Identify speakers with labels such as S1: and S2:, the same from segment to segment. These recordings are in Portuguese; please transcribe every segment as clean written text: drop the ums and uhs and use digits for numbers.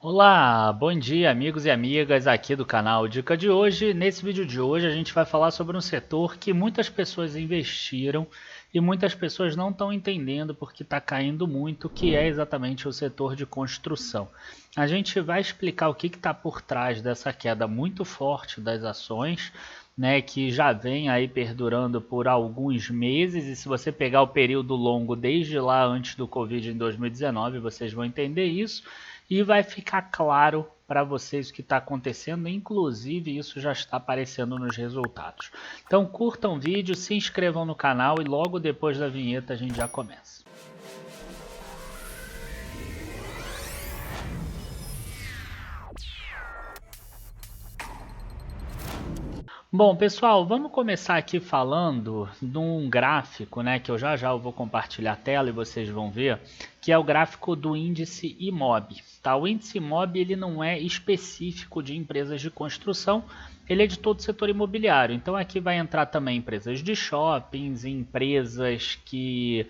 S1: Olá, bom dia amigos e amigas aqui do canal Dica de hoje. Nesse vídeo de hoje a gente vai falar sobre um setor que muitas pessoas investiram e muitas pessoas não estão entendendo porque está caindo muito, que é exatamente o setor de construção. A gente vai explicar o que está por trás dessa queda muito forte das ações, né, que já vem aí perdurando por alguns meses, e se você pegar o período longo desde lá antes do Covid em 2019, vocês vão entender isso. E vai ficar claro para vocês o que está acontecendo, inclusive isso já está aparecendo nos resultados. Então curtam o vídeo, se inscrevam no canal e logo depois da vinheta a gente já começa. Bom, pessoal, vamos começar aqui falando de um gráfico, né, que eu já vou compartilhar a tela e vocês vão ver, que é o gráfico do índice IMOB. Tá? O índice IMOB ele não é específico de empresas de construção, ele é de todo o setor imobiliário. Então aqui vai entrar também empresas de shoppings, empresas que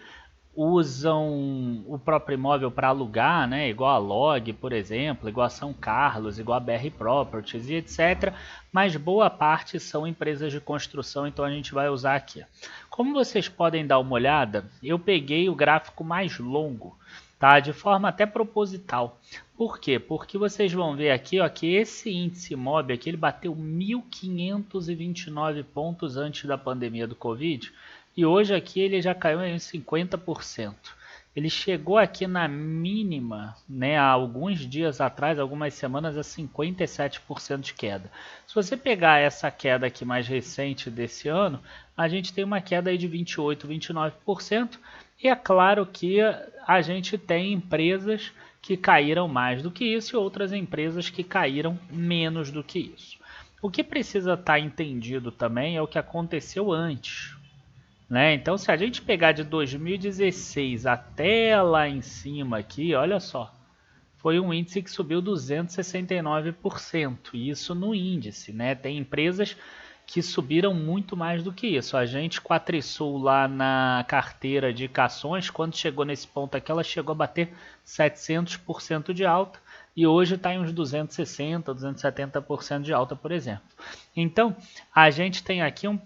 S1: usam o próprio imóvel para alugar, né? Igual a Log, por exemplo, igual a São Carlos, igual a BR Properties e etc. Mas boa parte são empresas de construção, então a gente vai usar aqui. Como vocês podem dar uma olhada, eu peguei o gráfico mais longo, tá? De forma até proposital. Por quê? Porque vocês vão ver aqui, ó, que esse índice MOB aqui, ele bateu 1.529 pontos antes da pandemia do Covid, e hoje aqui ele já caiu em 50%. Ele chegou aqui na mínima, né, há alguns dias atrás, algumas semanas, a 57% de queda. Se você pegar essa queda aqui mais recente desse ano, a gente tem uma queda aí de 28, 29%. E é claro que a gente tem empresas que caíram mais do que isso e outras empresas que caíram menos do que isso. O que precisa estar entendido também é o que aconteceu antes. Né? Então, se a gente pegar de 2016 até lá em cima aqui, olha só, foi um índice que subiu 269%, isso no índice, né? Tem empresas que subiram muito mais do que isso. A gente com a Trisul lá na carteira de cações, quando chegou nesse ponto aqui, ela chegou a bater 700% de alta e hoje está em uns 260%, 270% de alta, por exemplo. Então, a gente tem aqui um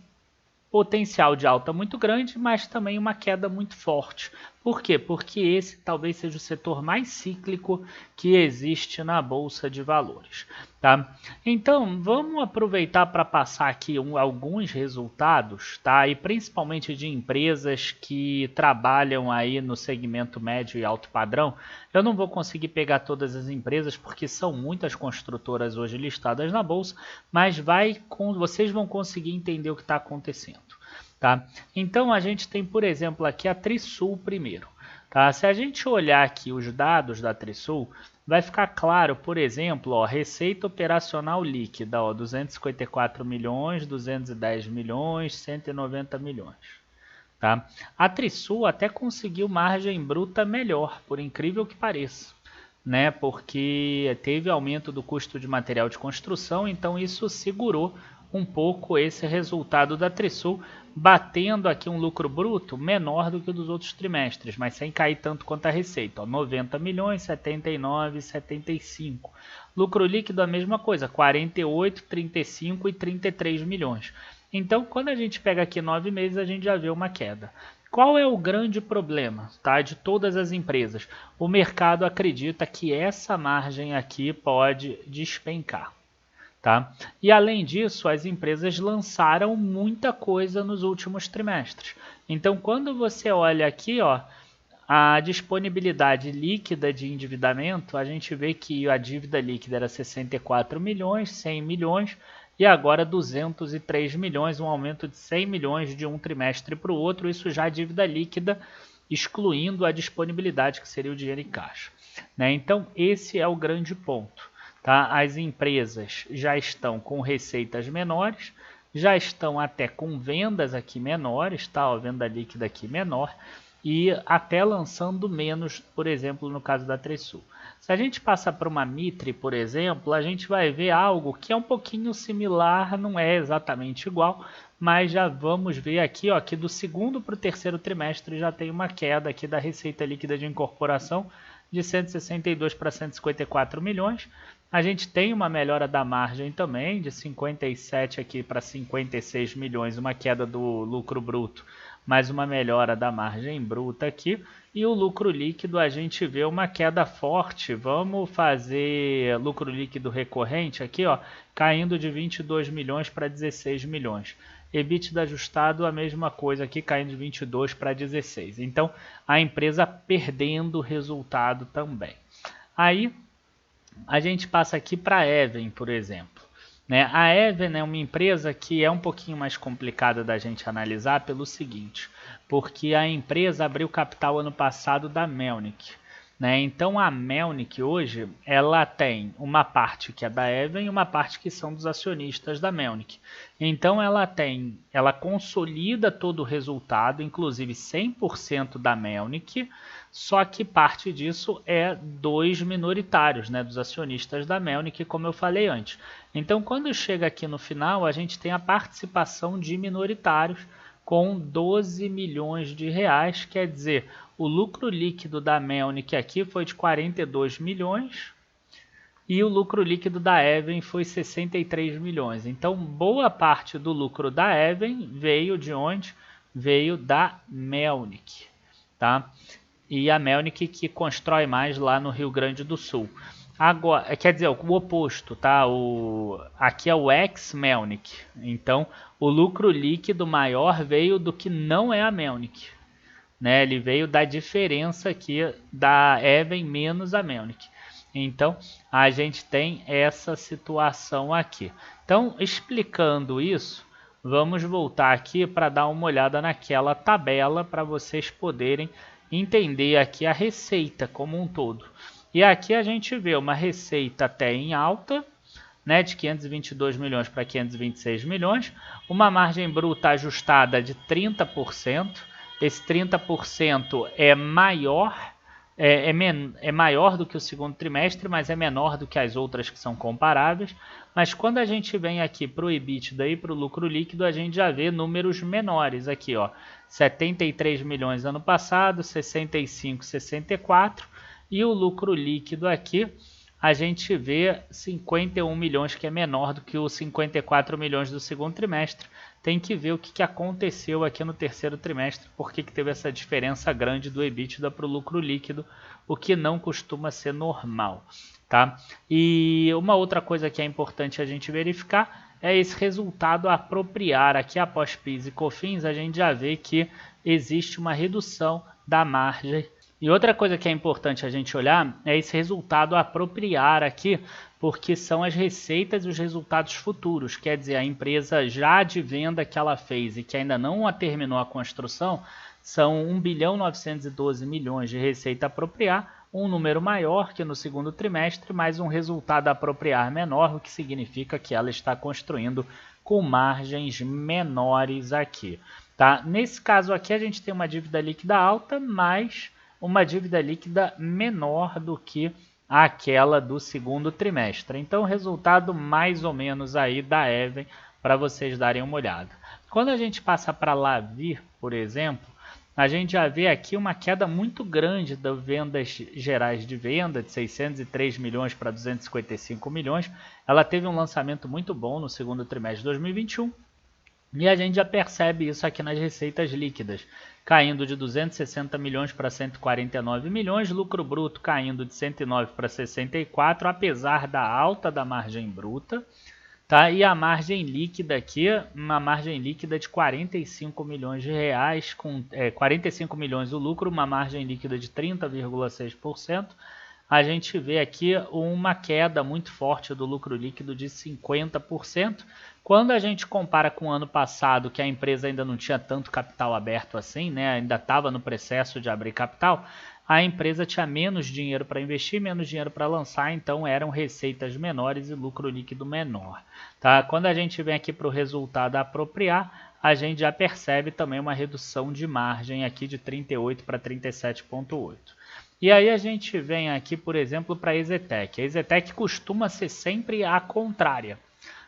S1: potencial de alta muito grande, mas também uma queda muito forte. Por quê? Porque esse talvez seja o setor mais cíclico que existe na Bolsa de Valores. Tá? Então, vamos aproveitar para passar aqui alguns resultados, tá? E principalmente de empresas que trabalham aí no segmento médio e alto padrão. Eu não vou conseguir pegar todas as empresas porque são muitas construtoras hoje listadas na Bolsa, mas vocês vão conseguir entender o que está acontecendo. Tá? Então a gente tem, por exemplo, aqui a Trisul primeiro. Tá? Se a gente olhar aqui os dados da Trisul, vai ficar claro, por exemplo, ó, receita operacional líquida, ó, 254 milhões, 210 milhões, 190 milhões. Tá? A Trisul até conseguiu margem bruta melhor, por incrível que pareça. Né, porque teve aumento do custo de material de construção, então isso segurou um pouco esse resultado da Trisul, batendo aqui um lucro bruto menor do que o dos outros trimestres, mas sem cair tanto quanto a receita. Ó, 90 milhões, 79, 75. Lucro líquido a mesma coisa, 48, 35 e 33 milhões. Então, quando a gente pega aqui 9 meses, a gente já vê uma queda. Qual é o grande problema, tá, de todas as empresas? O mercado acredita que essa margem aqui pode despencar. Tá? E além disso, as empresas lançaram muita coisa nos últimos trimestres. Então, quando você olha aqui, ó, a disponibilidade líquida de endividamento, a gente vê que a dívida líquida era 64 milhões, 100 milhões e agora 203 milhões, um aumento de 100 milhões de um trimestre para o outro, isso já é dívida líquida, excluindo a disponibilidade, que seria o dinheiro em caixa. Né? Então, esse é o grande ponto. Tá? As empresas já estão com receitas menores, já estão até com vendas aqui menores, tá? Ó, venda líquida aqui menor, e até lançando menos, por exemplo, no caso da Trisul. Se a gente passa para uma Mitre, por exemplo, a gente vai ver algo que é um pouquinho similar, não é exatamente igual, mas já vamos ver aqui, ó, que do segundo para o terceiro trimestre já tem uma queda aqui da receita líquida de incorporação de 162 para 154 milhões. A gente tem uma melhora da margem também, de 57 aqui para 56 milhões, uma queda do lucro bruto, mais uma melhora da margem bruta aqui. E o lucro líquido a gente vê uma queda forte. Vamos fazer lucro líquido recorrente aqui, ó, caindo de 22 milhões para 16 milhões. EBITDA ajustado, a mesma coisa aqui, caindo de 22 para 16. Então, a empresa perdendo resultado também. Aí, a gente passa aqui para a Even, por exemplo. Né? A Even é uma empresa que é um pouquinho mais complicada da gente analisar pelo seguinte, porque a empresa abriu capital ano passado da Melnick. Né? Então a Melnick hoje ela tem uma parte que é da Even e uma parte que são dos acionistas da Melnick. Então ela consolida todo o resultado, inclusive 100% da Melnick, só que parte disso é dos minoritários, né, dos acionistas da Melnick, como eu falei antes. Então quando chega aqui no final, a gente tem a participação de minoritários com 12 milhões de reais, quer dizer, o lucro líquido da Melnick aqui foi de 42 milhões e o lucro líquido da Even foi 63 milhões. Então, boa parte do lucro da Even veio de onde? Veio da Melnick, tá? E a Melnick que constrói mais lá no Rio Grande do Sul. Agora, quer dizer, o oposto, tá? Aqui é o ex-Melnick. Então, o lucro líquido maior veio do que não é a Melnick. Né? Ele veio da diferença aqui da Even menos a Melnick. Então, a gente tem essa situação aqui. Então, explicando isso, vamos voltar aqui para dar uma olhada naquela tabela para vocês poderem entender aqui a receita como um todo. E aqui a gente vê uma receita até em alta, né, de 522 milhões para 526 milhões, uma margem bruta ajustada de 30%. Esse 30% é maior, é maior do que o segundo trimestre, mas é menor do que as outras que são comparáveis. Mas quando a gente vem aqui para o EBITDA e para o lucro líquido, a gente já vê números menores aqui, ó, 73 milhões ano passado, 65, 64, e o lucro líquido aqui a gente vê 51 milhões, que é menor do que os 54 milhões do segundo trimestre. Tem que ver o que aconteceu aqui no terceiro trimestre, porque que teve essa diferença grande do EBITDA para o lucro líquido, o que não costuma ser normal. Tá? E uma outra coisa que é importante a gente verificar é esse resultado apropriar. Aqui após PIS e COFINS a gente já vê que existe uma redução da margem. E outra coisa que é importante a gente olhar é esse resultado apropriar aqui, porque são as receitas e os resultados futuros. Quer dizer, a empresa já de venda que ela fez e que ainda não terminou a construção, são 1.912 bilhões de receita apropriar, um número maior que no segundo trimestre, mas um resultado apropriar menor, o que significa que ela está construindo com margens menores aqui. Tá? Nesse caso aqui a gente tem uma dívida líquida alta, mas uma dívida líquida menor do que aquela do segundo trimestre. Então, resultado mais ou menos aí da Even para vocês darem uma olhada. Quando a gente passa para Lavir, por exemplo, a gente já vê aqui uma queda muito grande das vendas gerais de venda, de 603 milhões para 255 milhões. Ela teve um lançamento muito bom no segundo trimestre de 2021. E a gente já percebe isso aqui nas receitas líquidas, caindo de 260 milhões para 149 milhões, lucro bruto caindo de 109 para 64, apesar da alta da margem bruta. Tá? E a margem líquida aqui, uma margem líquida de 45 milhões de reais, com 45 milhões o lucro, uma margem líquida de 30,6%. A gente vê aqui uma queda muito forte do lucro líquido de 50%. Quando a gente compara com o ano passado, que a empresa ainda não tinha tanto capital aberto assim, né? Ainda estava no processo de abrir capital, a empresa tinha menos dinheiro para investir, menos dinheiro para lançar, então eram receitas menores e lucro líquido menor. Tá? Quando a gente vem aqui para o resultado a apropriar, a gente já percebe também uma redução de margem aqui de 38 para 37,8. E aí a gente vem aqui, por exemplo, para a EZTEC. A EZTEC costuma ser sempre a contrária.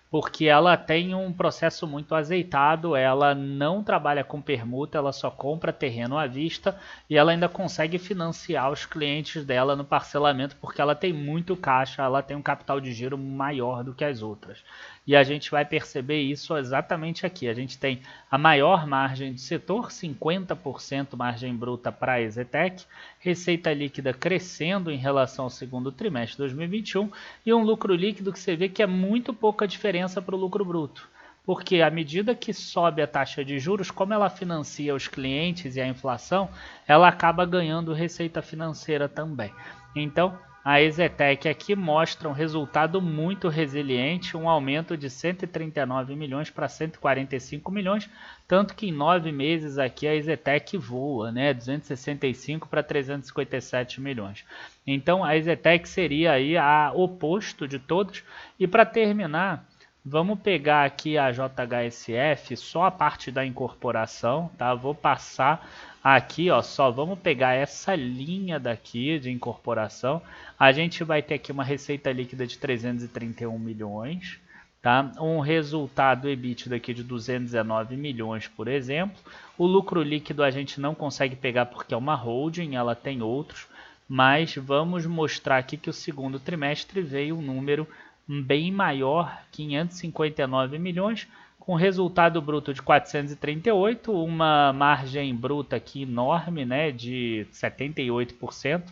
S1: porque ela tem um processo muito azeitado, ela não trabalha com permuta, ela só compra terreno à vista e ela ainda consegue financiar os clientes dela no parcelamento porque ela tem muito caixa, ela tem um capital de giro maior do que as outras. E a gente vai perceber isso exatamente aqui. A gente tem a maior margem do setor, 50% margem bruta para a EZTEC, receita líquida crescendo em relação ao segundo trimestre de 2021 e um lucro líquido que você vê que é muito pouca diferença para o lucro bruto. Porque à medida que sobe a taxa de juros, como ela financia os clientes e a inflação, ela acaba ganhando receita financeira também. Então, a EZTEC aqui mostra um resultado muito resiliente, um aumento de 139 milhões para 145 milhões, tanto que em 9 meses aqui a EZTEC voa, né, 265 para 357 milhões. Então a EZTEC seria aí a oposto de todos. E para terminar, vamos pegar aqui a JHSF, só a parte da incorporação, tá? Vou passar aqui, ó, só vamos pegar essa linha daqui de incorporação. A gente vai ter aqui uma receita líquida de 331 milhões, tá? Um resultado EBITDA aqui de 219 milhões, por exemplo. O lucro líquido a gente não consegue pegar porque é uma holding, ela tem outros, mas vamos mostrar aqui que o segundo trimestre veio um número bem maior, 559 milhões, com resultado bruto de 438, uma margem bruta aqui enorme, né, de 78%,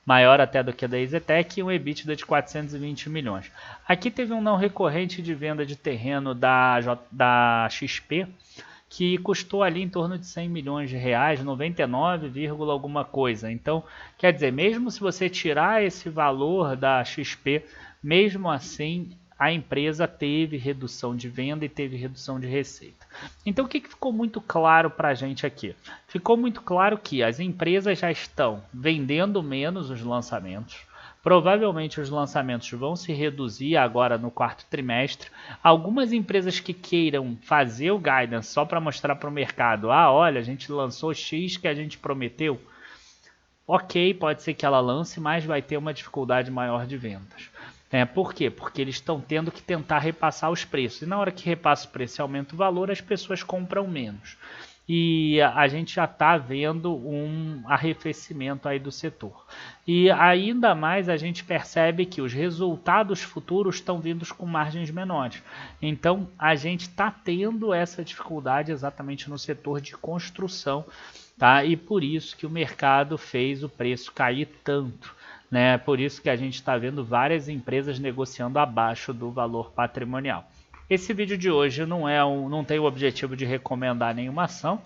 S1: maior até do que a da EZTEC, e um EBITDA de 420 milhões. Aqui teve um não recorrente de venda de terreno da XP, que custou ali em torno de 100 milhões de reais, 99, alguma coisa. Então, quer dizer, mesmo se você tirar esse valor da XP, mesmo assim, a empresa teve redução de venda e teve redução de receita. Então, o que ficou muito claro para a gente aqui? Ficou muito claro que as empresas já estão vendendo menos os lançamentos. Provavelmente os lançamentos vão se reduzir agora no quarto trimestre. Algumas empresas que queiram fazer o guidance só para mostrar para o mercado, olha, a gente lançou X que a gente prometeu. Ok, pode ser que ela lance, mas vai ter uma dificuldade maior de vendas. Por quê? Porque eles estão tendo que tentar repassar os preços. E na hora que repassa o preço e aumenta o valor, as pessoas compram menos. E a gente já está vendo um arrefecimento aí do setor. E ainda mais a gente percebe que os resultados futuros estão vindo com margens menores. Então a gente está tendo essa dificuldade exatamente no setor de construção, tá? E por isso que o mercado fez o preço cair tanto. Né? Por isso que a gente está vendo várias empresas negociando abaixo do valor patrimonial. Esse vídeo de hoje não tem o objetivo de recomendar nenhuma ação,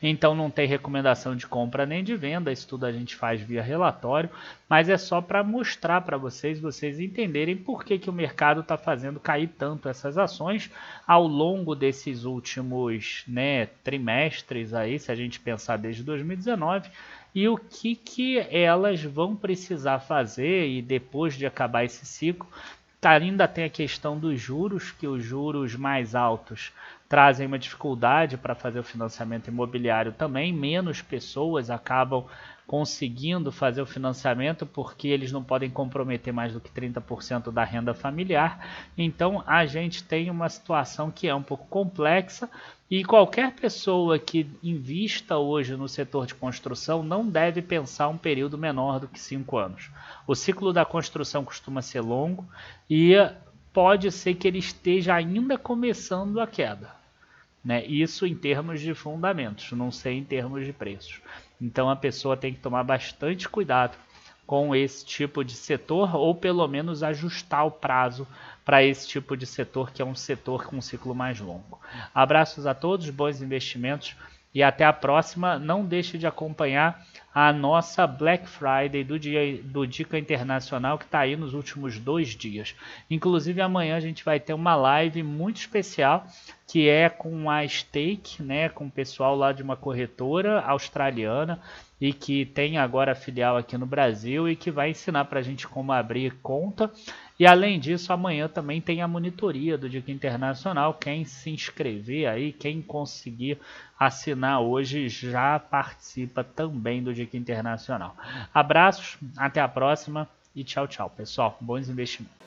S1: então não tem recomendação de compra nem de venda, isso tudo a gente faz via relatório, mas é só para mostrar para vocês entenderem por que o mercado está fazendo cair tanto essas ações ao longo desses últimos, né, trimestres, aí, se a gente pensar desde 2019, e o que elas vão precisar fazer e depois de acabar esse ciclo. Ainda tem a questão dos juros, que os juros mais altos trazem uma dificuldade para fazer o financiamento imobiliário também, menos pessoas acabam conseguindo fazer o financiamento porque eles não podem comprometer mais do que 30% da renda familiar. Então a gente tem uma situação que é um pouco complexa e qualquer pessoa que invista hoje no setor de construção não deve pensar um período menor do que 5 anos. O ciclo da construção costuma ser longo e pode ser que ele esteja ainda começando a queda, né? Isso em termos de fundamentos, não sei em termos de preços. Então a pessoa tem que tomar bastante cuidado com esse tipo de setor ou pelo menos ajustar o prazo para esse tipo de setor, que é um setor com um ciclo mais longo. Abraços a todos, bons investimentos e até a próxima. Não deixe de acompanhar a nossa Black Friday do Dica Internacional, que está aí nos últimos 2 dias. Inclusive amanhã a gente vai ter uma live muito especial, que é com a Stake, né, com o pessoal lá de uma corretora australiana e que tem agora filial aqui no Brasil e que vai ensinar para a gente como abrir conta. E além disso, amanhã também tem a monitoria do Dica Internacional. Quem se inscrever aí, quem conseguir assinar hoje, já participa também do Dica Internacional. Abraços, até a próxima e tchau, tchau, pessoal. Bons investimentos.